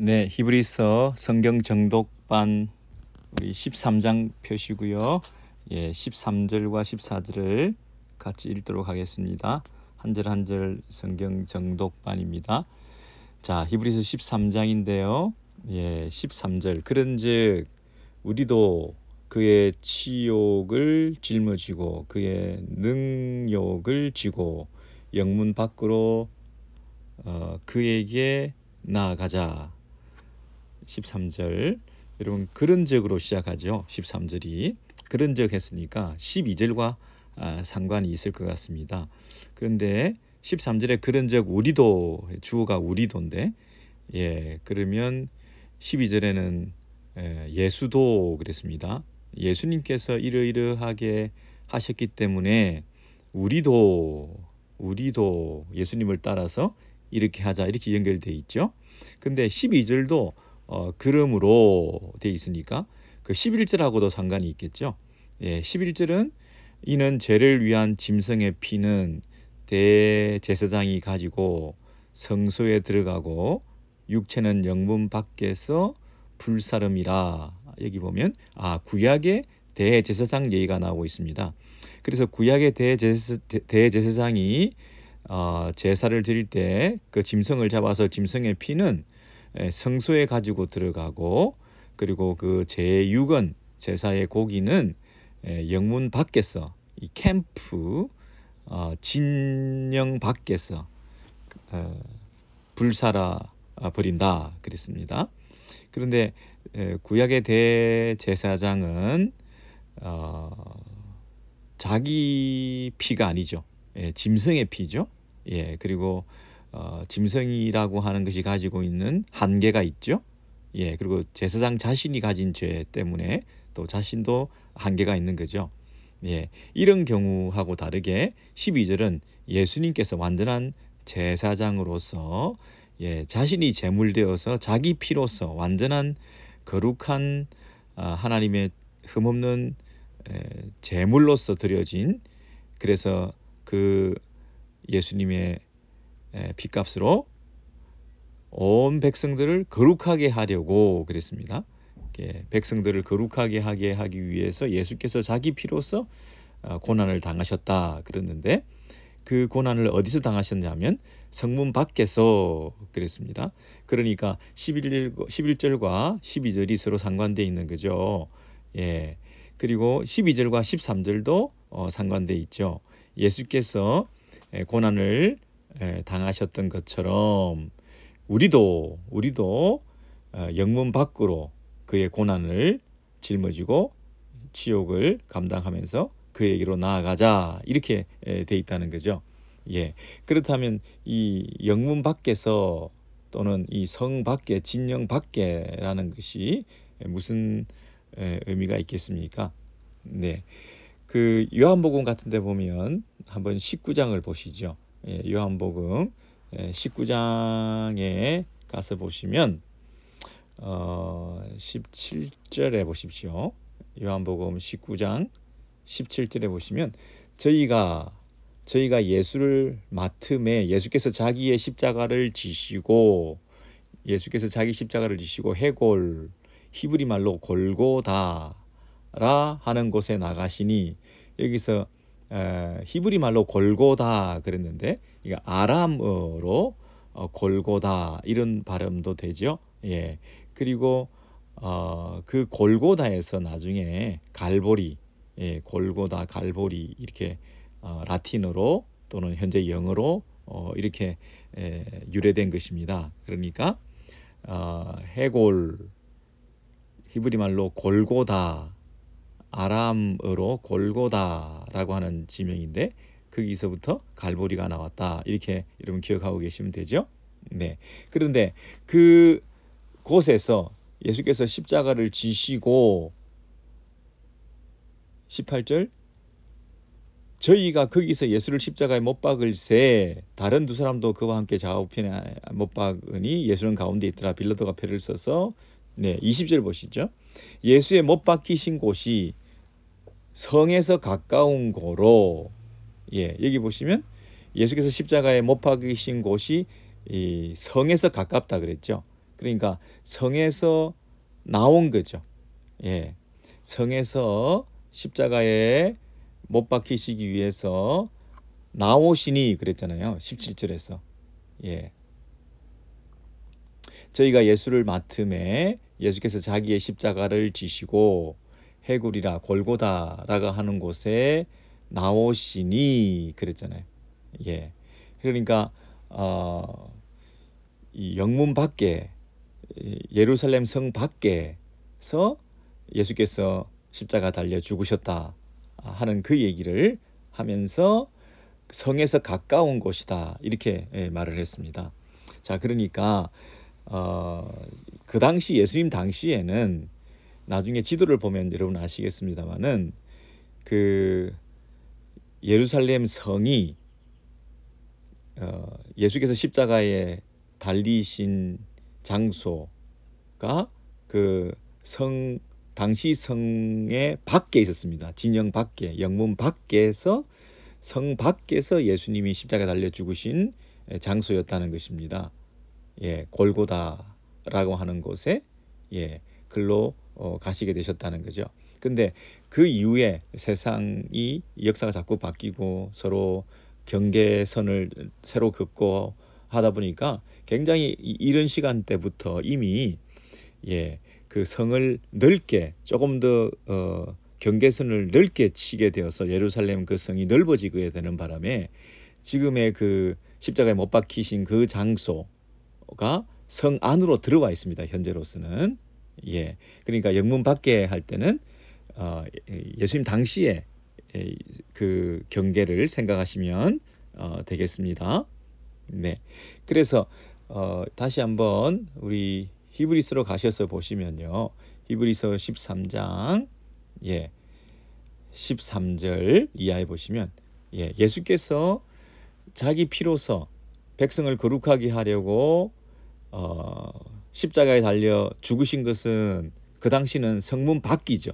네, 히브리서 성경 정독반 우리 13장 표시고요. 13절과 14절을 같이 읽도록 하겠습니다. 한 절 한 절 성경 정독반입니다. 자, 히브리서 13장인데요. 13절. 그런즉 우리도 그의 치욕을 짊어지고 그의 능욕을 지고 영문 밖으로 그에게 나아가자. 13절. 여러분 그런즉으로 시작하죠. 13절이 그런즉 했으니까 12절과 상관이 있을 것 같습니다. 그런데 13절에 그런즉 우리도, 주어가 우리도인데, 그러면 12절에는 예수도 그랬습니다. 예수님께서 이러이러하게 하셨기 때문에 우리도 예수님을 따라서 이렇게 하자, 이렇게 연결되어 있죠. 근데 12절도 그러므로 되어 있으니까 그 11절하고도 상관이 있겠죠. 11절은 이는 죄를 위한 짐승의 피는 대제사장이 가지고 성소에 들어가고 육체는 영문 밖에서 불사름이라. 여기 보면 구약의 대제사장 얘기가 나오고 있습니다. 그래서 구약의 대제사장이 제사를 드릴 때 그 짐승을 잡아서 짐승의 피는 성소에 가지고 들어가고, 그리고 그 제6은 제사의 고기는 영문 밖에서, 이 캠프 진영 밖에서 불살아 버린다 그랬습니다. 그런데 구약의 대제사장은 자기 피가 아니죠. 짐승의 피죠. 그리고 짐승이라고 하는 것이 가지고 있는 한계가 있죠. 그리고 제사장 자신이 가진 죄 때문에 또 자신도 한계가 있는 거죠. 이런 경우하고 다르게 12절은 예수님께서 완전한 제사장으로서 자신이 제물되어서 자기 피로서 완전한 거룩한 하나님의 흠없는 제물로서 드려진, 그래서 그 예수님의 핏값으로 온 백성들을 거룩하게 하려고 그랬습니다. 백성들을 거룩하게 하게 하기 위해서 예수께서 자기 피로서 고난을 당하셨다 그랬는데, 그 고난을 어디서 당하셨냐면 성문 밖에서 그랬습니다. 그러니까 11절과 12절이 서로 상관되어 있는 거죠. 그리고 12절과 13절도 상관되어 있죠. 예수께서 고난을 당하셨던 것처럼 우리도 영문 밖으로 그의 고난을 짊어지고 치욕을 감당하면서 그에게로 나아가자, 이렇게 돼 있다는 거죠. 그렇다면 이 영문 밖에서 또는 이 성 밖에, 진영 밖에라는 것이 무슨 의미가 있겠습니까? 그 요한복음 같은 데 보면 한번 19장을 보시죠. 요한복음 19장에 가서 보시면 17절에 보십시오. 요한복음 19장 17절에 보시면 저희가 예수를 맡음에 예수께서 자기 십자가를 지시고 해골, 히브리 말로 골고다라 하는 곳에 나가시니, 여기서 히브리 말로 골고다 그랬는데 이거 아람어로 골고다 이런 발음도 되죠. 그리고 그 골고다에서 나중에 갈보리, 골고다, 갈보리 이렇게 라틴어로 또는 현재 영어로 이렇게 유래된 것입니다. 그러니까 해골, 히브리 말로 골고다, 아람어로 골고다라고 하는 지명인데 거기서부터 갈보리가 나왔다, 이렇게 여러분 기억하고 계시면 되죠. 그런데 그 곳에서 예수께서 십자가를 지시고 18절 저희가 거기서 예수를 십자가에 못 박을새 다른 두 사람도 그와 함께 좌우편에 못 박으니 예수는 가운데 있더라. 빌라도가 표를 써서 20절 보시죠. 예수의 못 박히신 곳이 성에서 가까운 고로, 여기 보시면 예수께서 십자가에 못 박히신 곳이 이 성에서 가깝다 그랬죠. 그러니까 성에서 나온 거죠. 예. 성에서 십자가에 못 박히시기 위해서 나오시니 그랬잖아요. 17절에서. 예. 저희가 예수를 맡음에 예수께서 자기의 십자가를 지시고 해굴이라 골고다라고 하는 곳에 나오시니 그랬잖아요. 예. 그러니까 이 영문 밖에 예루살렘 성 밖에서 예수께서 십자가 달려 죽으셨다 하는 그 얘기를 하면서 성에서 가까운 곳이다 이렇게 말을 했습니다. 자, 그러니까 그 당시 예수님 당시에는 나중에 지도를 보면 여러분 아시겠습니다만은 그 예루살렘 성이 예수께서 십자가에 달리신 장소가 그 성 당시 성의 밖에 있었습니다. 진영 밖에, 영문 밖에서 성 밖에서 예수님이 십자가에 달려 죽으신 장소였다는 것입니다. 예, 골고다라고 하는 곳에 글로 가시게 되셨다는 거죠. 근데 그 이후에 세상이 역사가 자꾸 바뀌고 서로 경계선을 새로 긋고 하다 보니까 굉장히 이런 시간대부터 이미 그 성을 넓게 조금 더 경계선을 넓게 치게 되어서 예루살렘 그 성이 넓어지게 되는 바람에 지금의 그 십자가에 못 박히신 그 장소가 성 안으로 들어와 있습니다. 현재로서는. 예. 그러니까 영문 밖에 할 때는 예수님 당시에 그 경계를 생각하시면 되겠습니다. 네. 그래서 다시 한번 우리 히브리서로 가셔서 보시면요. 히브리서 13장 13절 이하에 보시면 예수께서 자기 피로서 백성을 거룩하게 하려고 십자가에 달려 죽으신 것은 그 당시는 성문 밖이죠.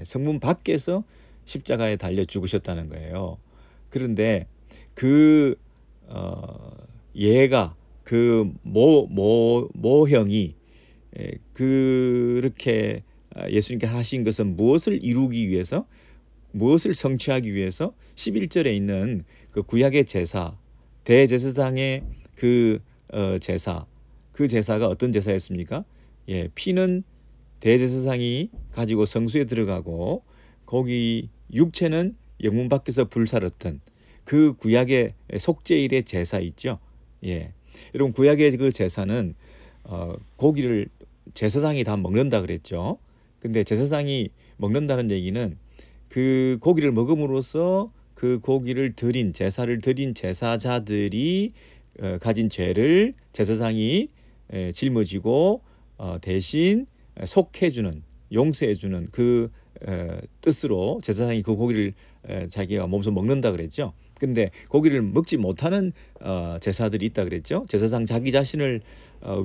성문 밖에서 십자가에 달려 죽으셨다는 거예요. 그런데 그 얘가 그 모형이 그렇게 예수님께 하신 것은 무엇을 이루기 위해서, 무엇을 성취하기 위해서 11절에 있는 그 구약의 제사, 대제사장의 그 제사, 그 제사가 어떤 제사였습니까? 피는 대제사장이 가지고 성소에 들어가고 거기 육체는 영문 밖에서 불살았던 그 구약의 속죄일의 제사 있죠. 여러분 구약의 그 제사는 고기를 제사장이 다 먹는다 그랬죠. 근데 제사장이 먹는다는 얘기는 그 고기를 먹음으로써 그 고기를 드린 제사를 드린 제사자들이 가진 죄를 제사장이 짊어지고 대신 속해주는 용서해주는 그 뜻으로 제사장이 그 고기를 자기가 몸소 먹는다 그랬죠. 근데 고기를 먹지 못하는 제사들이 있다 그랬죠. 제사장 자기 자신을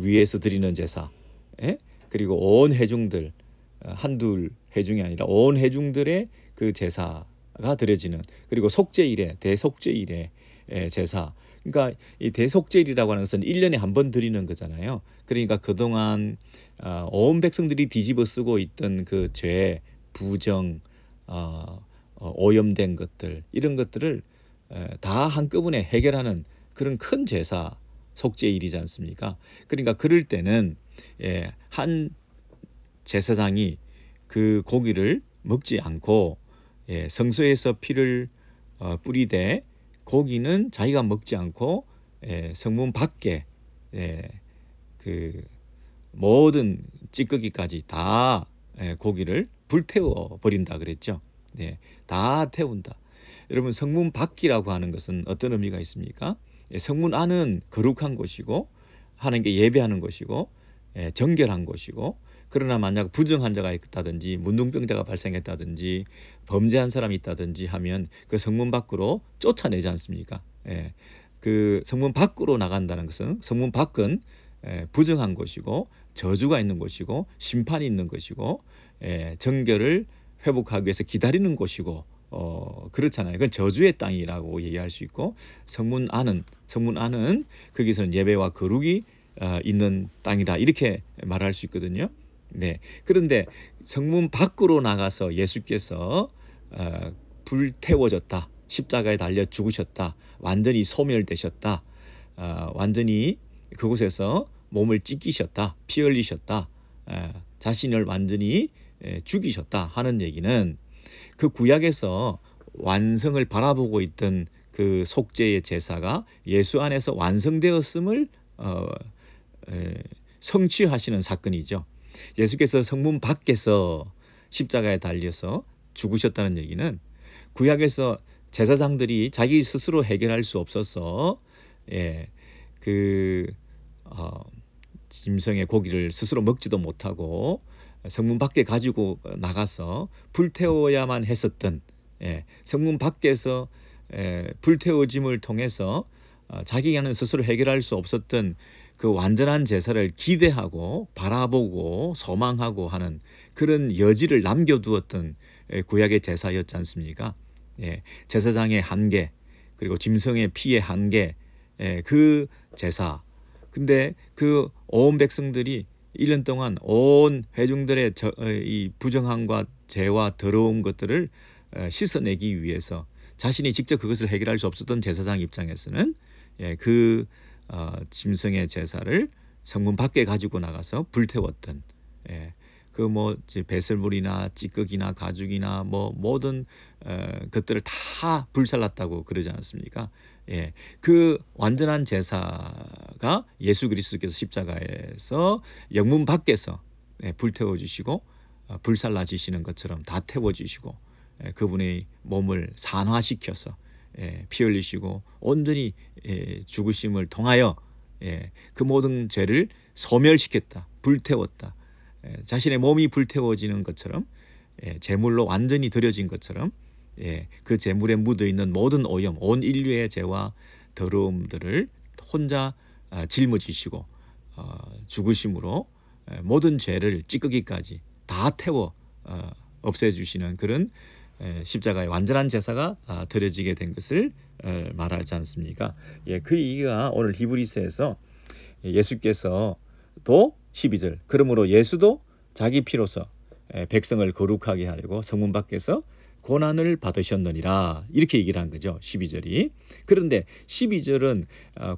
위해서 드리는 제사, 그리고 온 회중들, 한둘 회중이 아니라 온 회중들의 그 제사가 드려지는, 그리고 속죄일에 대속죄일에 제사. 그러니까 이 대속죄일이라고 하는 것은 1년에 한 번 드리는 거잖아요. 그러니까 그동안 온 백성들이 뒤집어 쓰고 있던 그 죄, 부정, 오염된 것들, 이런 것들을 다 한꺼번에 해결하는 그런 큰 제사, 속죄일이지 않습니까? 그러니까 그럴 때는 한 제사장이 그 고기를 먹지 않고 성소에서 피를 뿌리되 고기는 자기가 먹지 않고 성문 밖에 그 모든 찌꺼기까지 다 고기를 불태워 버린다 그랬죠. 다 태운다. 여러분 성문 밖이라고 하는 것은 어떤 의미가 있습니까? 성문 안은 거룩한 곳이고 하나님께 예배하는 곳이고 정결한 곳이고, 그러나 만약 부정한 자가 있다든지 문둥병자가 발생했다든지 범죄한 사람이 있다든지 하면 그 성문 밖으로 쫓아내지 않습니까? 그 성문 밖으로 나간다는 것은, 성문 밖은 부정한 곳이고 저주가 있는 곳이고 심판이 있는 곳이고 정결을 회복하기 위해서 기다리는 곳이고 그렇잖아요. 그건 저주의 땅이라고 얘기할 수 있고, 성문 안은 거기서는 예배와 거룩이 있는 땅이다 이렇게 말할 수 있거든요. 네. 그런데 성문 밖으로 나가서 예수께서 불태워졌다, 십자가에 달려 죽으셨다, 완전히 소멸되셨다, 완전히 그곳에서 몸을 찢기셨다, 피 흘리셨다, 자신을 완전히 죽이셨다 하는 얘기는 그 구약에서 완성을 바라보고 있던 그 속죄의 제사가 예수 안에서 완성되었음을 성취하시는 사건이죠. 예수께서 성문 밖에서 십자가에 달려서 죽으셨다는 얘기는 구약에서 제사장들이 자기 스스로 해결할 수 없어서 짐승의 고기를 스스로 먹지도 못하고 성문 밖에 가지고 나가서 불태워야만 했었던, 성문 밖에서 불태워짐을 통해서 자기가는 스스로 해결할 수 없었던 그 완전한 제사를 기대하고 바라보고 소망하고 하는 그런 여지를 남겨두었던 구약의 제사였지 않습니까? 제사장의 한계, 그리고 짐승의 피의 한계, 그 제사. 근데 그 온 백성들이 1년 동안 온 회중들의 이 부정함과 죄와 더러운 것들을 씻어내기 위해서 자신이 직접 그것을 해결할 수 없었던 제사장 입장에서는 그 짐승의 제사를 성문 밖에 가지고 나가서 불태웠던, 그 배설물이나 찌꺼기나 가죽이나 모든 것들을 다 불살랐다고 그러지 않았습니까? 그 완전한 제사가 예수 그리스도께서 십자가에서 영문 밖에서 불태워 주시고 불살라 지시는 것처럼 다 태워 주시고 그분의 몸을 산화시켜서 피 흘리시고 온전히 죽으심을 통하여 그 모든 죄를 소멸시켰다, 불태웠다. 자신의 몸이 불태워지는 것처럼, 제물로 완전히 드려진 것처럼 그 제물에 묻어있는 모든 오염, 온 인류의 죄와 더러움들을 혼자 짊어지시고 죽으심으로 모든 죄를 찌꺼기까지 다 태워 없애주시는 그런 십자가의 완전한 제사가 드려지게 된 것을 말하지 않습니까? 그 얘기가 오늘 히브리서에서 예수께서도 12절, 그러므로 예수도 자기 피로서 백성을 거룩하게 하려고 성문 밖에서 고난을 받으셨느니라 이렇게 얘기를 한 거죠. 12절이. 그런데 12절은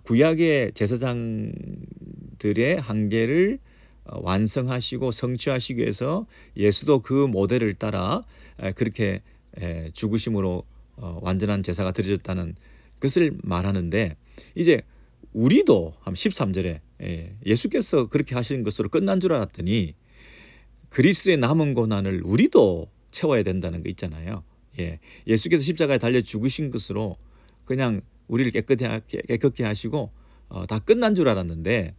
구약의 제사장들의 한계를 완성하시고 성취하시기 위해서 예수도 그 모델을 따라 그렇게 죽으심으로 완전한 제사가 드려졌다는 것을 말하는데, 이제 우리도 13절에 예수께서 그렇게 하신 것으로 끝난 줄 알았더니 그리스도의 남은 고난을 우리도 채워야 된다는 거 있잖아요. 예수께서 십자가에 달려 죽으신 것으로 그냥 우리를 깨끗게 하시고 다 끝난 줄 알았는데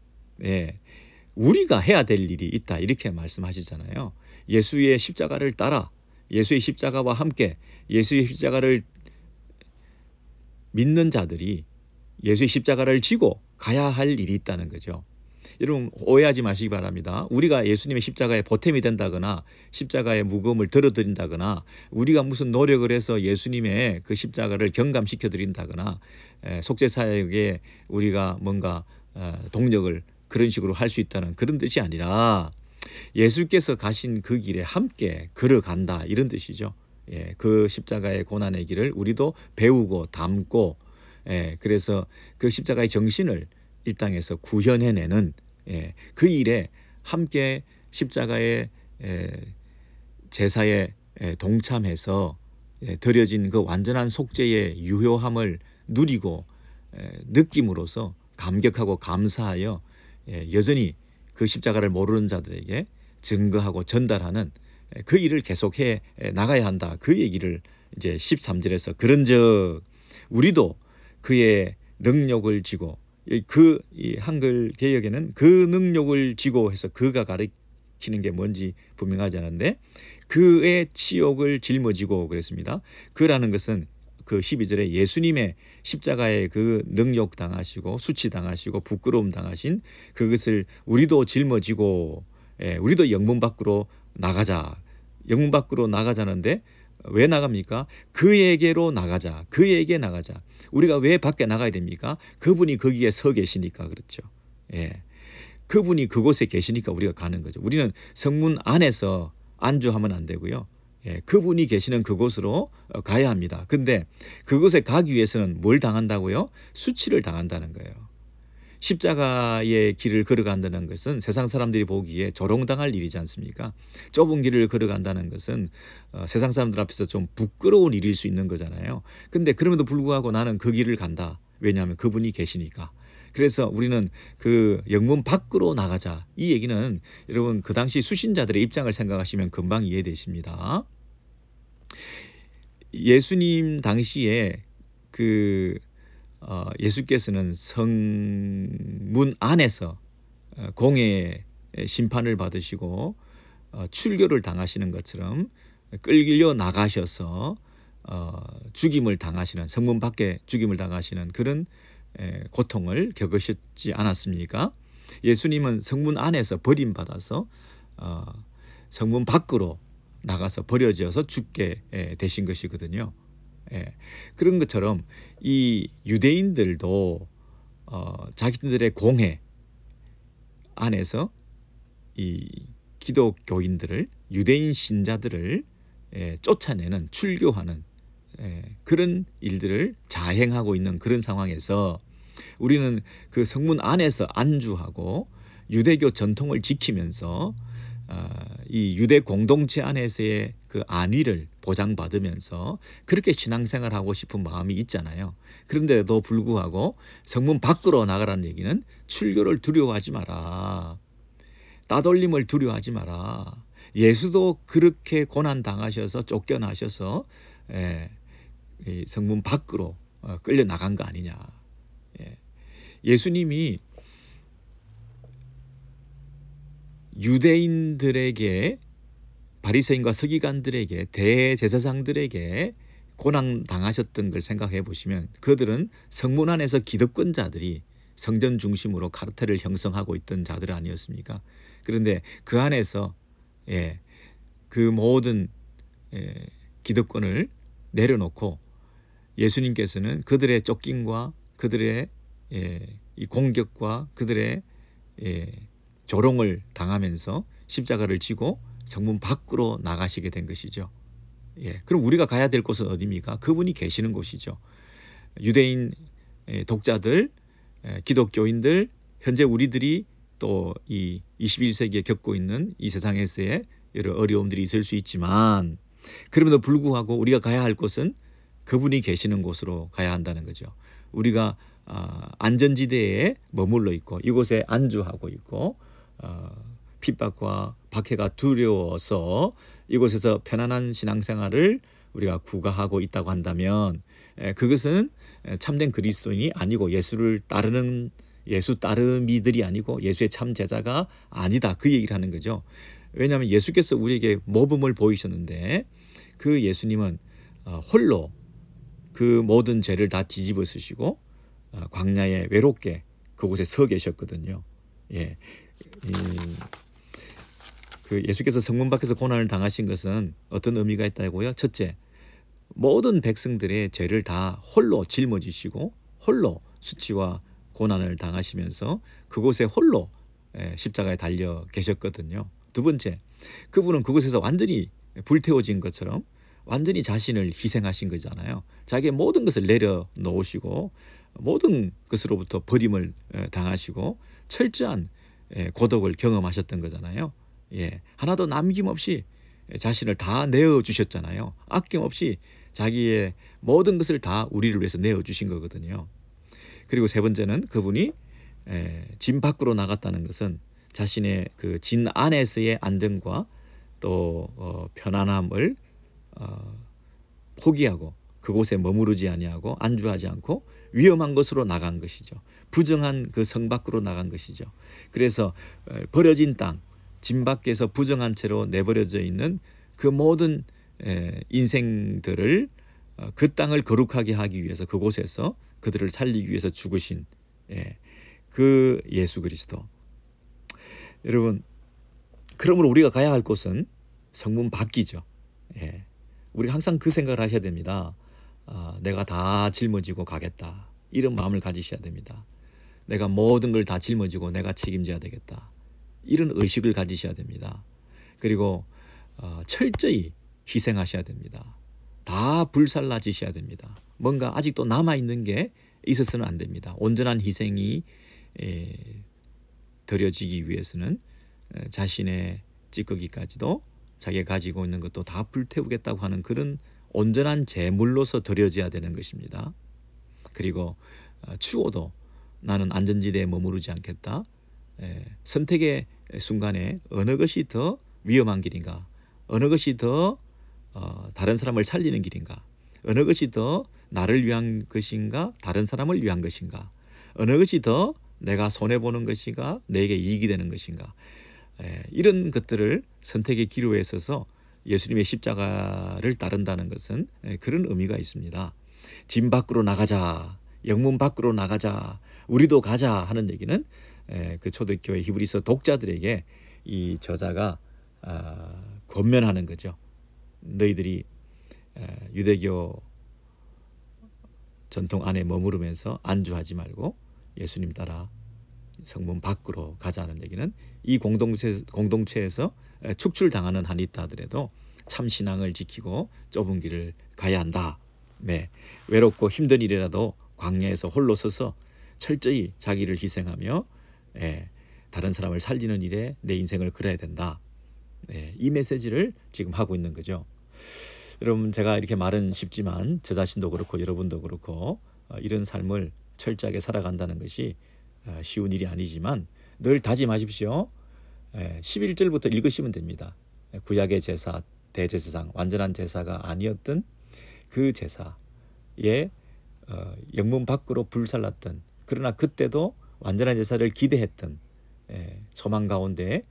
우리가 해야 될 일이 있다 이렇게 말씀하시잖아요. 예수의 십자가를 따라 예수의 십자가와 함께 예수의 십자가를 믿는 자들이 예수의 십자가를 지고 가야 할 일이 있다는 거죠. 여러분 오해하지 마시기 바랍니다. 우리가 예수님의 십자가에 보탬이 된다거나 십자가의 무거움을 들어드린다거나 우리가 무슨 노력을 해서 예수님의 그 십자가를 경감시켜 드린다거나 속죄사역에 우리가 뭔가 동력을 그런 식으로 할 수 있다는 그런 뜻이 아니라 예수께서 가신 그 길에 함께 걸어간다 이런 뜻이죠. 그 십자가의 고난의 길을 우리도 배우고 담고 그래서 그 십자가의 정신을 이 땅에서 구현해내는 그 일에 함께 십자가의 제사에 동참해서 드려진 그 완전한 속죄의 유효함을 누리고 느낌으로써 감격하고 감사하여 여전히 그 십자가를 모르는 자들에게 증거하고 전달하는 그 일을 계속해 나가야 한다. 그 얘기를 이제 13절에서 그런즉 우리도 그의 능력을 지고 이 한글 개역에는 그 능력을 지고 해서 그가 가리키는 게 뭔지 분명하지 않은데 그의 치욕을 짊어지고 그랬습니다. 그라는 것은 그 12절에 예수님의 십자가에 그 능욕 당하시고 수치 당하시고 부끄러움 당하신 그것을 우리도 짊어지고 우리도 영문 밖으로 나가자. 영문 밖으로 나가자는데 왜 나갑니까? 그에게로 나가자. 그에게 나가자. 우리가 왜 밖에 나가야 됩니까? 그분이 거기에 서 계시니까 그렇죠. 그분이 그곳에 계시니까 우리가 가는 거죠. 우리는 성문 안에서 안주하면 안 되고요. 예, 그분이 계시는 그곳으로 가야 합니다. 근데 그곳에 가기 위해서는 뭘 당한다고요? 수치를 당한다는 거예요. 십자가의 길을 걸어간다는 것은 세상 사람들이 보기에 조롱당할 일이지 않습니까? 좁은 길을 걸어간다는 것은 세상 사람들 앞에서 좀 부끄러운 일일 수 있는 거잖아요. 근데 그럼에도 불구하고 나는 그 길을 간다. 왜냐하면 그분이 계시니까. 그래서 우리는 그 영문 밖으로 나가자. 이 얘기는 여러분 그 당시 수신자들의 입장을 생각하시면 금방 이해되십니다. 예수님 당시에 예수께서는 성문 안에서 공의 심판을 받으시고 출교를 당하시는 것처럼 끌려 나가셔서 죽임을 당하시는, 성문 밖에 죽임을 당하시는 그런 고통을 겪으셨지 않았습니까? 예수님은 성문 안에서 버림받아서 성문 밖으로 나가서 버려져서 죽게 되신 것이거든요. 예, 그런 것처럼 이 유대인들도 자기들의 공회 안에서 이 기독교인들을, 유대인 신자들을 쫓아내는, 출교하는 그런 일들을 자행하고 있는 그런 상황에서 우리는 그 성문 안에서 안주하고 유대교 전통을 지키면서 이 유대 공동체 안에서의 그 안위를 보장받으면서 그렇게 신앙생활을 하고 싶은 마음이 있잖아요. 그런데도 불구하고 성문 밖으로 나가라는 얘기는 출교를 두려워하지 마라. 따돌림을 두려워하지 마라. 예수도 그렇게 고난당하셔서 쫓겨나셔서 이 성문 밖으로 끌려 나간 거 아니냐. 예수님이 유대인들에게, 바리새인과 서기관들에게, 대제사장들에게 고난 당하셨던 걸 생각해 보시면 그들은 성문 안에서 기득권자들이 성전 중심으로 카르텔을 형성하고 있던 자들 아니었습니까? 그런데 그 안에서 그 모든 기득권을 내려놓고 예수님께서는 그들의 쫓김과 그들의 이 공격과 그들의 조롱을 당하면서 십자가를 지고 성문 밖으로 나가시게 된 것이죠. 그럼 우리가 가야 될 곳은 어디입니까? 그분이 계시는 곳이죠. 유대인 독자들, 기독교인들, 현재 우리들이 또 이 21세기에 겪고 있는 이 세상에서의 여러 어려움들이 있을 수 있지만 그럼에도 불구하고 우리가 가야 할 곳은 그분이 계시는 곳으로 가야 한다는 거죠. 우리가 안전지대에 머물러 있고 이곳에 안주하고 있고 핍박과 박해가 두려워서 이곳에서 편안한 신앙생활을 우리가 구가하고 있다고 한다면 그것은 참된 그리스도인이 아니고 예수를 따르는 예수 따르미들이 아니고 예수의 참 제자가 아니다. 그 얘기를 하는 거죠. 왜냐하면 예수께서 우리에게 모범을 보이셨는데 그 예수님은 홀로 그 모든 죄를 다 뒤집어 쓰시고 광야에 외롭게 그곳에 서 계셨거든요. 그 예수께서 성문 밖에서 고난을 당하신 것은 어떤 의미가 있다고요? 첫째, 모든 백성들의 죄를 다 홀로 짊어지시고 홀로 수치와 고난을 당하시면서 그곳에 홀로 십자가에 달려 계셨거든요. 두 번째, 그분은 그곳에서 완전히 불태워진 것처럼 완전히 자신을 희생하신 거잖아요. 자기의 모든 것을 내려놓으시고 모든 것으로부터 버림을 당하시고 철저한 고독을 경험하셨던 거잖아요. 하나도 남김없이 자신을 다 내어주셨잖아요. 아낌없이 자기의 모든 것을 다 우리를 위해서 내어주신 거거든요. 그리고 세 번째는 그분이 진 밖으로 나갔다는 것은 자신의 그 진 안에서의 안정과 또 편안함을 포기하고 그곳에 머무르지 아니하고 안주하지 않고 위험한 곳으로 나간 것이죠. 부정한 그 성 밖으로 나간 것이죠. 그래서 버려진 땅, 진 밖에서 부정한 채로 내버려져 있는 그 모든 인생들을 그 땅을 거룩하게 하기 위해서 그곳에서 그들을 살리기 위해서 죽으신 그 예수 그리스도. 여러분, 그러므로 우리가 가야 할 곳은 성문 밖이죠. 우리가 항상 그 생각을 하셔야 됩니다. 내가 다 짊어지고 가겠다. 이런 마음을 가지셔야 됩니다. 내가 모든 걸 다 짊어지고 내가 책임져야 되겠다. 이런 의식을 가지셔야 됩니다. 그리고 철저히 희생하셔야 됩니다. 다 불살라지셔야 됩니다. 뭔가 아직도 남아있는 게 있어서는 안 됩니다. 온전한 희생이 드려지기 위해서는 자신의 찌꺼기까지도 자기가 가지고 있는 것도 다 불태우겠다고 하는 그런 온전한 제물로서 드려져야 되는 것입니다. 그리고 추호도 나는 안전지대에 머무르지 않겠다. 선택의 순간에 어느 것이 더 위험한 길인가? 어느 것이 더 다른 사람을 살리는 길인가? 어느 것이 더 나를 위한 것인가? 다른 사람을 위한 것인가? 어느 것이 더 내가 손해보는 것인가? 내게 이익이 되는 것인가? 이런 것들을 선택의 기로에 서서 예수님의 십자가를 따른다는 것은 그런 의미가 있습니다. 짐 밖으로 나가자, 영문 밖으로 나가자, 우리도 가자 하는 얘기는 그 초대교회 히브리서 독자들에게 이 저자가 권면하는 거죠. 너희들이 유대교 전통 안에 머무르면서 안주하지 말고 예수님 따라 성문 밖으로 가자는 얘기는 이 공동체에서 축출당하는 한이 있다 하더라도 참 신앙을 지키고 좁은 길을 가야 한다. 네, 외롭고 힘든 일이라도 광야에서 홀로 서서 철저히 자기를 희생하며 다른 사람을 살리는 일에 내 인생을 걸어야 된다. 이 메시지를 지금 하고 있는 거죠. 여러분, 제가 이렇게 말은 쉽지만 저 자신도 그렇고 여러분도 그렇고 이런 삶을 철저하게 살아간다는 것이 쉬운 일이 아니지만 늘 다짐하십시오. 11절부터 읽으시면 됩니다. 구약의 제사, 대제사장, 완전한 제사가 아니었던 그 제사에 영문 밖으로 불살랐던, 그러나 그때도 완전한 제사를 기대했던 소망 가운데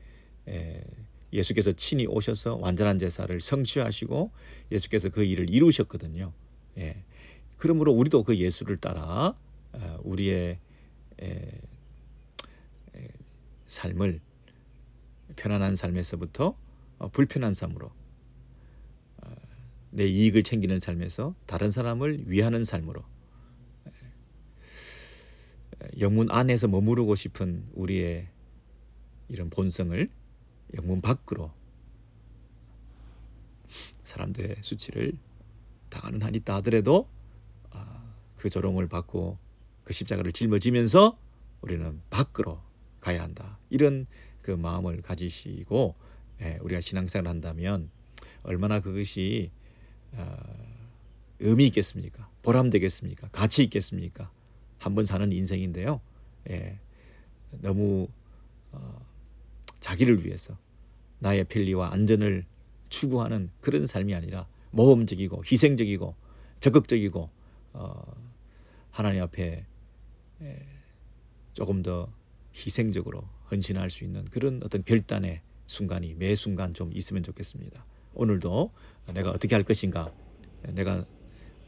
예수께서 친히 오셔서 완전한 제사를 성취하시고 예수께서 그 일을 이루셨거든요. 그러므로 우리도 그 예수를 따라 우리의 삶을 편안한 삶에서부터 불편한 삶으로, 내 이익을 챙기는 삶에서 다른 사람을 위하는 삶으로, 영문 안에서 머무르고 싶은 우리의 이런 본성을 영문 밖으로 사람들의 수치를 당하는 한이 있다 하더라도 그 조롱을 받고 그 십자가를 짊어지면서 우리는 밖으로 가야 한다. 이런 그 마음을 가지시고 우리가 신앙생활을 한다면 얼마나 그것이 의미 있겠습니까? 보람되겠습니까? 가치 있겠습니까? 한번 사는 인생인데요. 너무 자기를 위해서 나의 편리와 안전을 추구하는 그런 삶이 아니라 모험적이고 희생적이고 적극적이고 하나님 앞에 조금 더 희생적으로 헌신할 수 있는 그런 어떤 결단의 순간이 매 순간 좀 있으면 좋겠습니다. 오늘도 내가 어떻게 할 것인가, 내가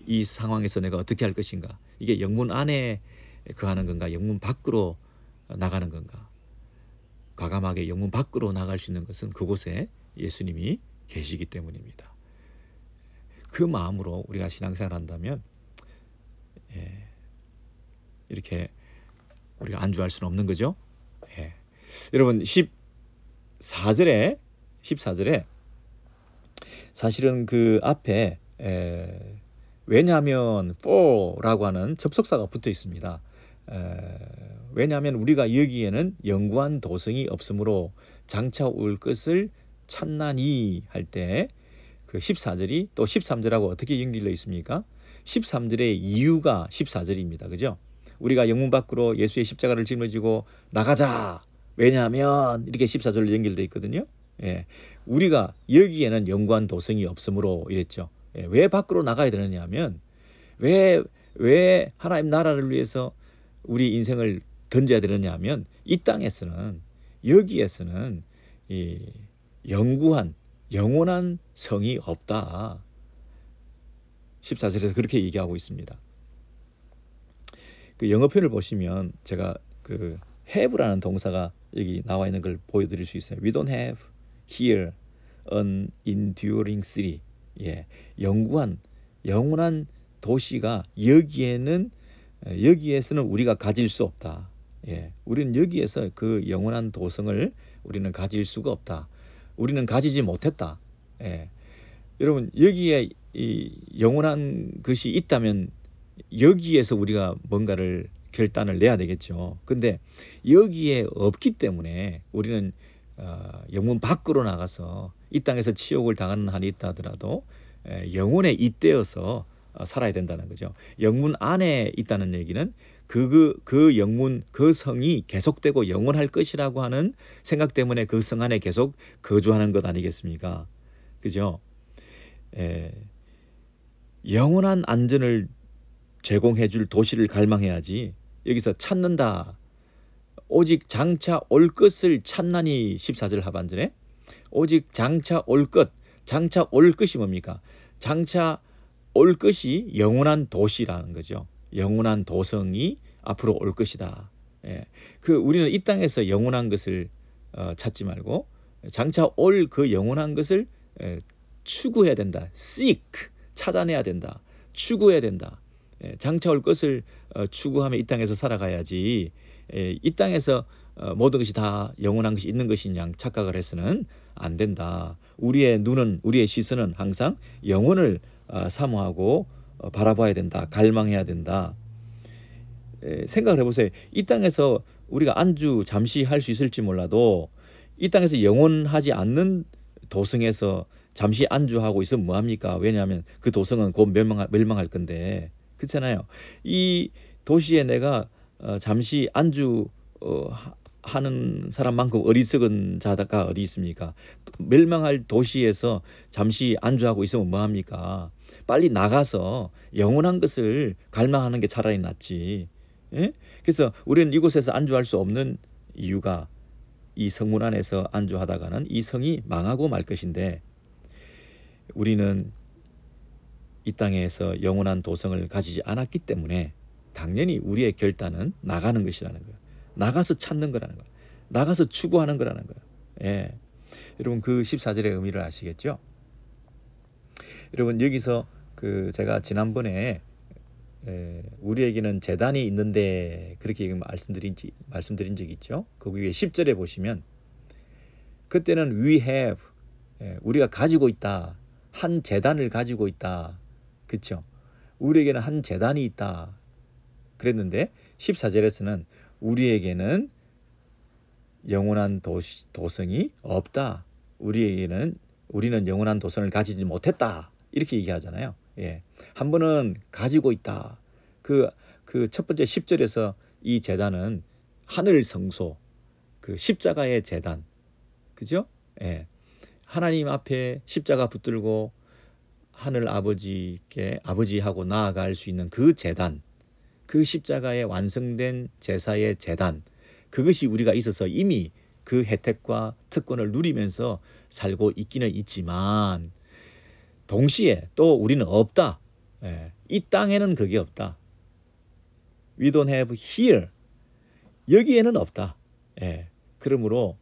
이 상황에서 내가 어떻게 할 것인가, 이게 영문 안에 거하는 건가, 영문 밖으로 나가는 건가. 과감하게 영문 밖으로 나갈 수 있는 것은 그곳에 예수님이 계시기 때문입니다. 그 마음으로 우리가 신앙생활을 한다면 이렇게 우리가 안주할 수는 없는 거죠. 여러분 14절에 사실은 그 앞에 왜냐하면 for라고 하는 접속사가 붙어 있습니다. 왜냐하면 우리가 여기에는 영구한 도성이 없으므로 장차 올 것을 찾나니 할 때 그 14절이 또 13절하고 어떻게 연결되어 있습니까? 13절의 이유가 14절입니다. 그죠? 우리가 영문 밖으로 예수의 십자가를 짊어지고 나가자. 왜냐하면 이렇게 14절로 연결되어 있거든요. 우리가 여기에는 영구한 도성이 없으므로 이랬죠. 왜 밖으로 나가야 되느냐 하면 왜 하나님 나라를 위해서 우리 인생을 던져야 되느냐 하면 이 땅에서는, 여기에서는 이 영원한 성이 없다. 14절에서 그렇게 얘기하고 있습니다. 그 영어 표현을 보시면 제가 그 have라는 동사가 여기 나와 있는 걸 보여드릴 수 있어요. We don't have here an enduring city. 영원한 도시가 여기에서는 우리가 가질 수 없다. 예, 우리는 여기에서 그 영원한 도성을 우리는 가질 수가 없다. 우리는 가지지 못했다. 예. 여러분, 여기에 이 영원한 것이 있다면 여기에서 우리가 뭔가를 결단을 내야 되겠죠. 근데 여기에 없기 때문에 우리는 영문 밖으로 나가서 이 땅에서 치욕을 당하는 한이 있다 하더라도 영혼에 잇대어서 살아야 된다는 거죠. 영문 안에 있다는 얘기는 그 영문, 그 성이 계속되고 영원할 것이라고 하는 생각 때문에 그 성 안에 계속 거주하는 것 아니겠습니까? 그죠? 영원한 안전을 제공해 줄 도시를 갈망해야지. 여기서 찾는다. 오직 장차 올 것을 찾나니 14절 하반절에 오직 장차 올 것. 장차 올 것이 뭡니까? 장차 올 것이 영원한 도시라는 거죠. 영원한 도성이 앞으로 올 것이다. 예. 우리는 이 땅에서 영원한 것을 찾지 말고 장차 올 그 영원한 것을 추구해야 된다. seek, 찾아내야 된다. 추구해야 된다. 장차 올 것을 추구하며 이 땅에서 살아가야지 이 땅에서 모든 것이 다 영원한 것이 있는 것인 양 착각을 해서는 안 된다. 우리의 눈은, 우리의 시선은 항상 영혼을 사모하고 바라봐야 된다. 갈망해야 된다. 생각을 해보세요. 이 땅에서 우리가 안주 잠시 할 수 있을지 몰라도 이 땅에서 영원하지 않는 도성에서 잠시 안주하고 있으면 뭐합니까? 왜냐하면 그 도성은 곧 멸망할 건데. 그렇잖아요. 이 도시에 내가 잠시 안주 하는 사람만큼 어리석은 자가 어디 있습니까? 멸망할 도시에서 잠시 안주하고 있으면 뭐합니까? 빨리 나가서 영원한 것을 갈망하는 게 차라리 낫지. 예? 그래서 우리는 이곳에서 안주할 수 없는 이유가 이 성문 안에서 안주하다가는 이 성이 망하고 말 것인데 우리는 이 땅에서 영원한 도성을 가지지 않았기 때문에 당연히 우리의 결단은 나가는 것이라는 거예요. 나가서 찾는 거라는 거예요. 나가서 추구하는 거라는 거예요. 예. 여러분 그 14절의 의미를 아시겠죠? 여러분 여기서 제가 지난번에 우리에게는 제단이 있는데 그렇게 말씀드린 적이 있죠. 그 위에 10절에 보시면 그때는 we have 우리가 가지고 있다. 한 제단을 가지고 있다. 그렇죠? 우리에게는 한 제단이 있다. 그랬는데 14절에서는 우리에게는 영원한 도성이 없다. 우리는 영원한 도성을 가지지 못했다. 이렇게 얘기하잖아요. 예. 한 번은 가지고 있다. 첫 번째 10절에서 이 제단은 하늘 성소, 십자가의 제단. 그죠? 예. 하나님 앞에 십자가 붙들고 하늘 아버지께 아버지하고 나아갈 수 있는 그 제단, 그 십자가의 완성된 제사의 제단, 그것이 우리가 있어서 이미 그 혜택과 특권을 누리면서 살고 있기는 있지만 동시에 또 우리는 없다. 이 땅에는 그게 없다. We don't have here. 여기에는 없다. 그러므로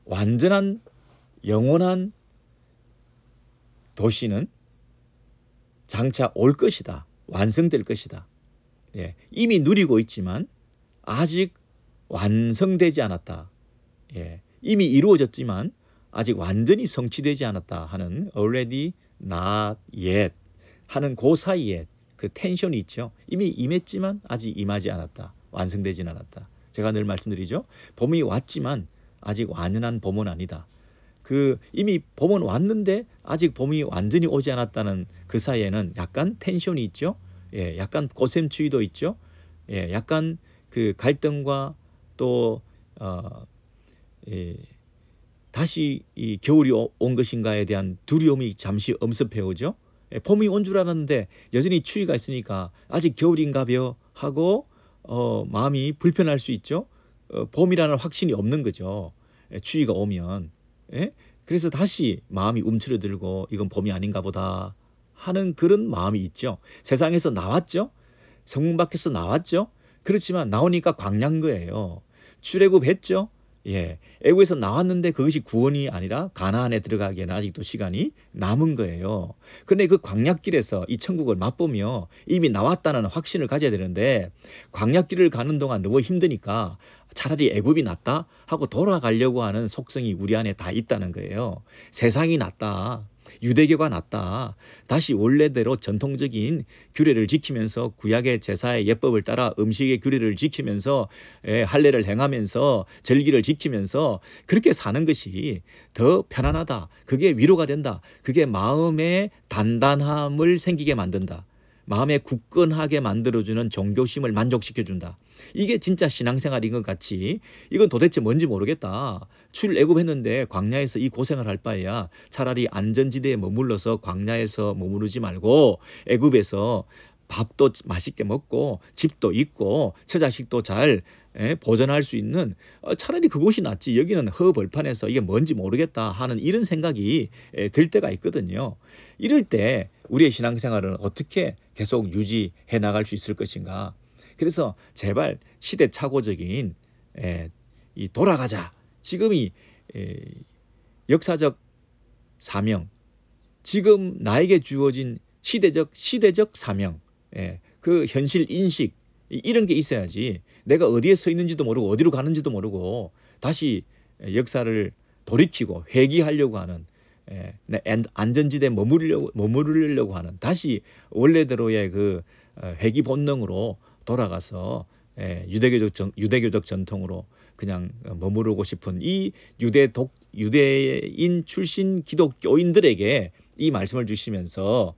완전한 영원한 도시는 장차 올 것이다. 완성될 것이다. 이미 누리고 있지만 아직 완성되지 않았다. 이미 이루어졌지만 아직 완전히 성취되지 않았다 하는 already not yet 하는 그 사이에 그 텐션이 있죠. 이미 임했지만 아직 임하지 않았다. 완성되진 않았다. 제가 늘 말씀드리죠. 봄이 왔지만 아직 완연한 봄은 아니다. 이미 봄은 왔는데 아직 봄이 완전히 오지 않았다는 그 사이에는 약간 텐션이 있죠. 약간 고샘추위도 있죠. 약간 그 갈등과 또 다시 이 겨울이 온 것인가에 대한 두려움이 잠시 엄습해오죠. 봄이 온 줄 알았는데 여전히 추위가 있으니까 아직 겨울인가벼 하고 마음이 불편할 수 있죠. 봄이라는 확신이 없는 거죠. 추위가 오면. 그래서 다시 마음이 움츠러들고 이건 봄이 아닌가 보다 하는 그런 마음이 있죠. 세상에서 나왔죠. 성문 밖에서 나왔죠. 그렇지만 나오니까 광야인 거예요. 출애굽했죠. 예, 애굽에서 나왔는데 그것이 구원이 아니라 가나안에 들어가기에는 아직도 시간이 남은 거예요. 근데 그 광야길에서 이 천국을 맛보며 이미 나왔다는 확신을 가져야 되는데 광야길을 가는 동안 너무 힘드니까 차라리 애굽이 낫다 하고 돌아가려고 하는 속성이 우리 안에 다 있다는 거예요. 세상이 낫다. 유대교가 낫다. 다시 원래대로 전통적인 규례를 지키면서 구약의 제사의 예법을 따라 음식의 규례를 지키면서 할례를 행하면서 절기를 지키면서 그렇게 사는 것이 더 편안하다. 그게 위로가 된다. 그게 마음의 단단함을 생기게 만든다. 마음에 굳건하게 만들어주는 종교심을 만족시켜준다. 이게 진짜 신앙생활인 것 같이 이건 도대체 뭔지 모르겠다. 출애굽했는데 광야에서 이 고생을 할 바에야 차라리 안전지대에 머물러서 광야에서 머무르지 말고 애굽에서 밥도 맛있게 먹고 집도 있고 처자식도 잘 보존할 수 있는 차라리 그곳이 낫지 여기는 허벌판에서 이게 뭔지 모르겠다 하는 이런 생각이 들 때가 있거든요. 이럴 때 우리의 신앙생활은 어떻게 계속 유지해 나갈 수 있을 것인가. 그래서 제발 시대착오적인 이 돌아가자. 지금이 역사적 사명, 지금 나에게 주어진 시대적 사명, 그 현실 인식 이런 게 있어야지 내가 어디에 서 있는지도 모르고 어디로 가는지도 모르고 다시 역사를 돌이키고 회귀하려고 하는 안전지대에 머무르려고 하는 다시 원래대로의 그 회귀 본능으로 돌아가서 유대교적 전통으로 그냥 머무르고 싶은 이 유대인 출신 기독교인들에게 이 말씀을 주시면서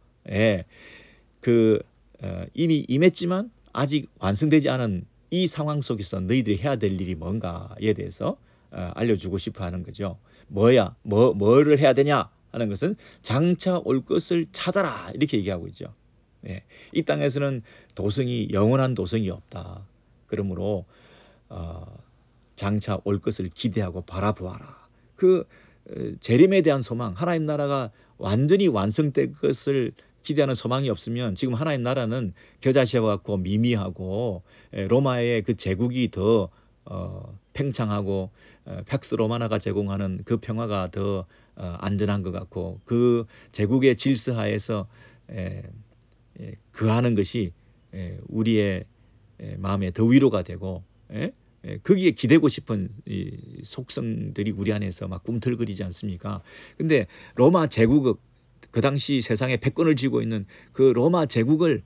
이미 임했지만 아직 완성되지 않은 이 상황 속에서 너희들이 해야 될 일이 뭔가에 대해서 알려주고 싶어 하는 거죠. 뭐를 해야 되냐 하는 것은 장차 올 것을 찾아라 이렇게 얘기하고 있죠. 이 땅에서는 영원한 도성이 없다. 그러므로 장차 올 것을 기대하고 바라보아라. 재림에 대한 소망, 하나님 나라가 완전히 완성될 것을 기대하는 소망이 없으면 지금 하나님 나라는 겨자씨와 같고 미미하고 로마의 그 제국이 더 팽창하고 팩스 로마나가 제공하는 그 평화가 더 안전한 것 같고 그 제국의 질서하에서 그하는 것이 우리의 마음에 더 위로가 되고 거기에 기대고 싶은 이 속성들이 우리 안에서 막 꿈틀거리지 않습니까? 근데 로마 제국 그 당시 세상에 패권을 쥐고 있는 그 로마 제국을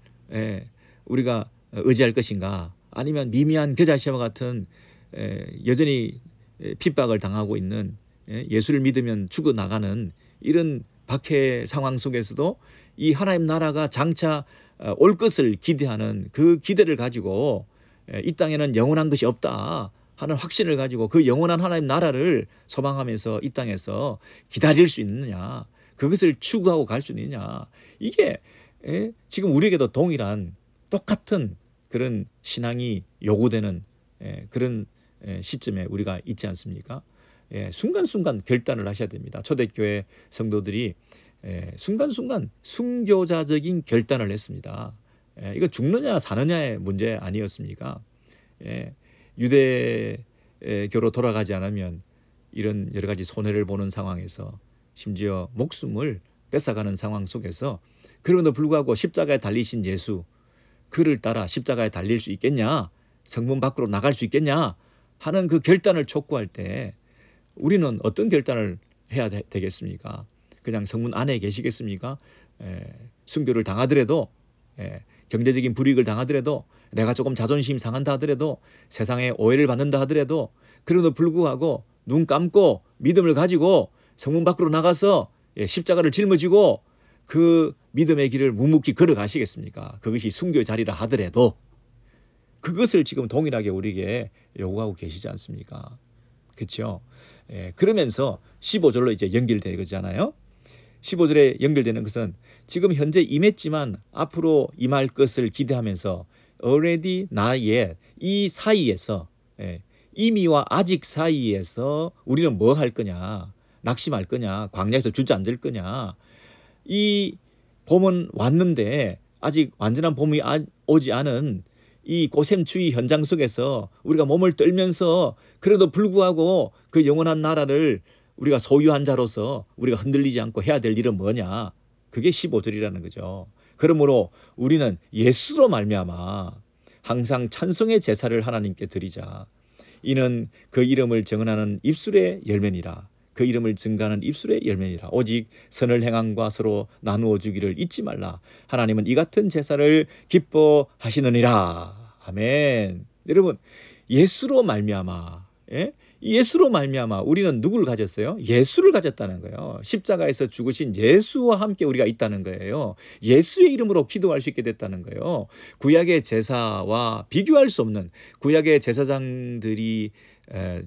우리가 의지할 것인가? 아니면 미미한 겨자씨와 같은 여전히 핍박을 당하고 있는 예수를 믿으면 죽어나가는 이런 박해 상황 속에서도 이 하나님 나라가 장차 올 것을 기대하는 그 기대를 가지고 이 땅에는 영원한 것이 없다 하는 확신을 가지고 그 영원한 하나님 나라를 소망하면서 이 땅에서 기다릴 수 있느냐, 그것을 추구하고 갈 수 있느냐, 이게 지금 우리에게도 동일한 똑같은 그런 신앙이 요구되는 그런 시점에 우리가 있지 않습니까? 순간순간 결단을 하셔야 됩니다. 초대교회 성도들이 순간순간 순교자적인 결단을 했습니다. 이거 죽느냐 사느냐의 문제 아니었습니까? 유대교로 돌아가지 않으면 이런 여러 가지 손해를 보는 상황에서 심지어 목숨을 뺏어가는 상황 속에서 그럼에도 불구하고 십자가에 달리신 예수, 그를 따라 십자가에 달릴 수 있겠냐? 성문 밖으로 나갈 수 있겠냐? 하는 그 결단을 촉구할 때 우리는 어떤 결단을 해야 되겠습니까? 그냥 성문 안에 계시겠습니까? 순교를 당하더라도 경제적인 불이익을 당하더라도 내가 조금 자존심 상한다 하더라도 세상에 오해를 받는다 하더라도 그럼에도 불구하고 눈 감고 믿음을 가지고 성문 밖으로 나가서 십자가를 짊어지고 그 믿음의 길을 묵묵히 걸어가시겠습니까? 그것이 순교의 자리라 하더라도 그것을 지금 동일하게 우리에게 요구하고 계시지 않습니까? 그렇죠? 그러면서 15절로 이제 연결되잖아요. 15절에 연결되는 것은 지금 현재 임했지만 앞으로 임할 것을 기대하면서 already not yet 이 사이에서 이미와 아직 사이에서 우리는 뭐 할 거냐, 낙심할 거냐, 광야에서 주저앉을 거냐. 이 봄은 왔는데 아직 완전한 봄이 오지 않은 이 고샘추위 현장 속에서 우리가 몸을 떨면서 그래도 불구하고 그 영원한 나라를 우리가 소유한 자로서 우리가 흔들리지 않고 해야 될 일은 뭐냐? 그게 15절이라는 거죠. 그러므로 우리는 예수로 말미암아 항상 찬송의 제사를 하나님께 드리자. 이는 그 이름을 정언하는 입술의 열매니라. 그 이름을 증가하는 입술의 열매니라. 오직 선을 행함과 서로 나누어 주기를 잊지 말라. 하나님은 이 같은 제사를 기뻐하시느니라. 아멘. 여러분, 예수로 말미암아, 예수로 말미암아 우리는 누구를 가졌어요? 예수를 가졌다는 거예요. 십자가에서 죽으신 예수와 함께 우리가 있다는 거예요. 예수의 이름으로 기도할 수 있게 됐다는 거예요. 구약의 제사와 비교할 수 없는, 구약의 제사장들이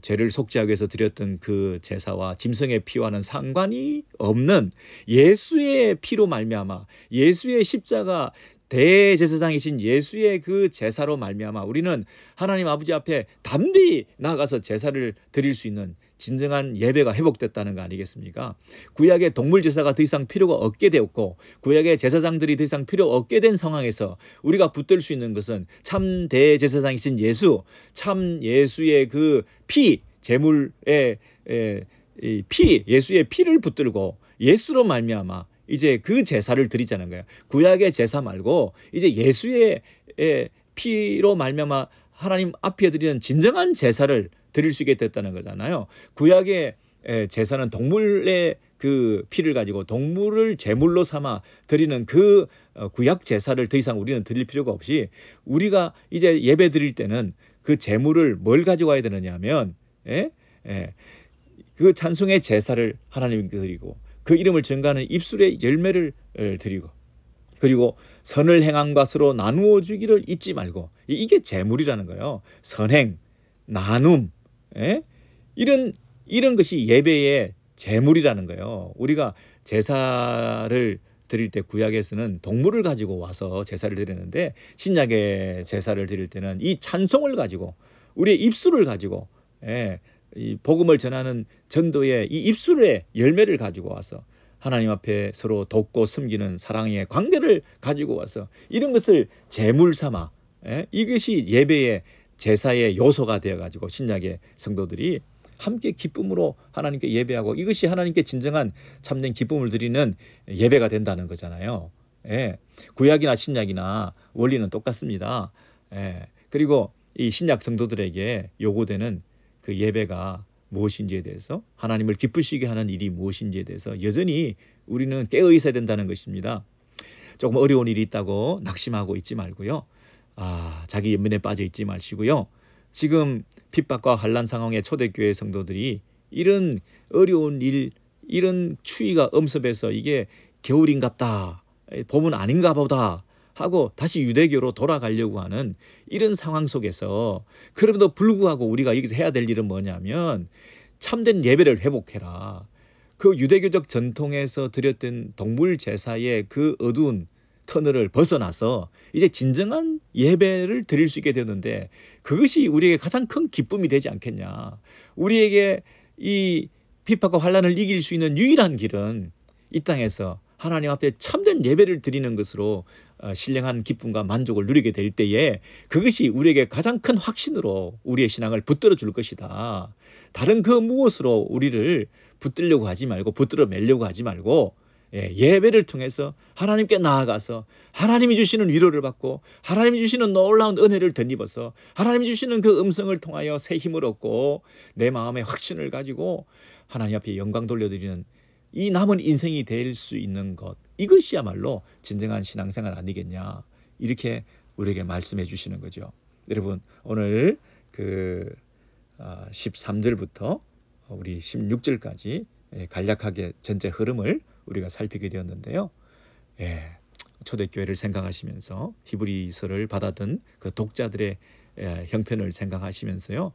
죄를 속죄하기 위해서 드렸던 그 제사와 짐승의 피와는 상관이 없는 예수의 피로 말미암아, 예수의 십자가 대제사장이신 예수의 그 제사로 말미암아 우리는 하나님 아버지 앞에 담대히 나아가서 제사를 드릴 수 있는 진정한 예배가 회복됐다는 거 아니겠습니까? 구약의 동물 제사가 더 이상 필요가 없게 되었고 구약의 제사장들이 더 이상 필요 없게 된 상황에서 우리가 붙들 수 있는 것은 참 대제사장이신 예수, 참 예수의 그 피, 제물의 피, 예수의 피를 붙들고 예수로 말미암아 이제 그 제사를 드리자는 거예요. 구약의 제사 말고 이제 예수의 피로 말미암아 하나님 앞에 드리는 진정한 제사를 드릴 수 있게 됐다는 거잖아요. 구약의 제사는 동물의 그 피를 가지고 동물을 제물로 삼아 드리는 그 구약 제사를 더 이상 우리는 드릴 필요가 없이 우리가 이제 예배 드릴 때는 그 제물을 뭘 가져와야 되느냐 하면 그 찬송의 제사를 하나님께 드리고 그 이름을 증가하는 입술의 열매를 드리고 그리고 선을 행함과 서로 나누어 주기를 잊지 말고 이게 제물이라는 거예요. 선행, 나눔, 이런 것이 예배의 제물이라는 거예요. 우리가 제사를 드릴 때 구약에서는 동물을 가지고 와서 제사를 드리는데 신약의 제사를 드릴 때는 이 찬송을 가지고 우리의 입술을 가지고 이 복음을 전하는 전도의 이 입술의 열매를 가지고 와서 하나님 앞에 서로 돕고 섬기는 사랑의 관계를 가지고 와서 이런 것을 제물 삼아 이것이 예배의 제사의 요소가 되어가지고 신약의 성도들이 함께 기쁨으로 하나님께 예배하고 이것이 하나님께 진정한 참된 기쁨을 드리는 예배가 된다는 거잖아요. 구약이나 신약이나 원리는 똑같습니다. 그리고 이 신약 성도들에게 요구되는 그 예배가 무엇인지에 대해서 하나님을 기쁘시게 하는 일이 무엇인지에 대해서 여전히 우리는 깨어 있어야 된다는 것입니다. 조금 어려운 일이 있다고 낙심하고 있지 말고요. 자기 연민에 빠져 있지 마시고요. 지금 핍박과 환난 상황의 초대교회 성도들이 이런 어려운 일, 이런 추위가 엄습해서 이게 겨울인갑다, 봄은 아닌가 보다 하고 다시 유대교로 돌아가려고 하는 이런 상황 속에서 그럼에도 불구하고 우리가 여기서 해야 될 일은 뭐냐면 참된 예배를 회복해라. 그 유대교적 전통에서 드렸던 동물 제사의 그 어두운 터널을 벗어나서 이제 진정한 예배를 드릴 수 있게 되는데 그것이 우리에게 가장 큰 기쁨이 되지 않겠냐. 우리에게 이 핍박과 환난을 이길 수 있는 유일한 길은 이 땅에서 하나님 앞에 참된 예배를 드리는 것으로 신령한 기쁨과 만족을 누리게 될 때에 그것이 우리에게 가장 큰 확신으로 우리의 신앙을 붙들어 줄 것이다. 다른 그 무엇으로 우리를 붙들려고 하지 말고 붙들어 매려고 하지 말고 예배를 통해서 하나님께 나아가서 하나님이 주시는 위로를 받고 하나님이 주시는 놀라운 은혜를 덧입어서 하나님이 주시는 그 음성을 통하여 새 힘을 얻고 내 마음의 확신을 가지고 하나님 앞에 영광 돌려드리는 이 남은 인생이 될 수 있는 것, 이것이야말로 진정한 신앙생활 아니겠냐, 이렇게 우리에게 말씀해 주시는 거죠. 여러분, 오늘 그 13절부터 우리 16절까지 간략하게 전체 흐름을 우리가 살피게 되었는데요. 초대교회를 생각하시면서 히브리서를 받았던 그 독자들의 형편을 생각하시면서요,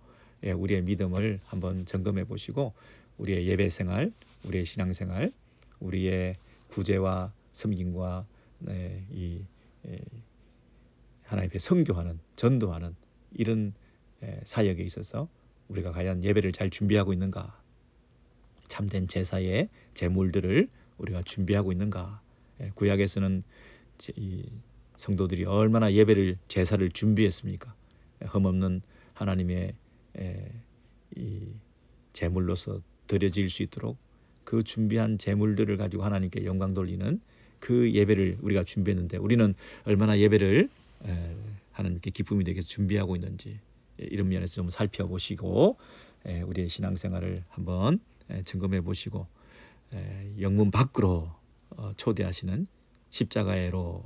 우리의 믿음을 한번 점검해 보시고 우리의 예배생활, 우리의 신앙생활, 우리의 구제와 섬김과 하나님 앞에 선교하는, 전도하는 이런 사역에 있어서 우리가 과연 예배를 잘 준비하고 있는가, 참된 제사의 제물들을 우리가 준비하고 있는가. 구약에서는 이 성도들이 얼마나 예배를 제사를 준비했습니까? 흠없는 하나님의 이 제물로서 드려질 수 있도록 그 준비한 제물들을 가지고 하나님께 영광 돌리는 그 예배를 우리가 준비했는데 우리는 얼마나 예배를 하나님께 기쁨이 되게 준비하고 있는지 이런 면에서 좀 살펴보시고 우리의 신앙생활을 한번 점검해 보시고 영문 밖으로 초대하시는 십자가로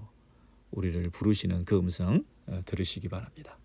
우리를 부르시는 그 음성 들으시기 바랍니다.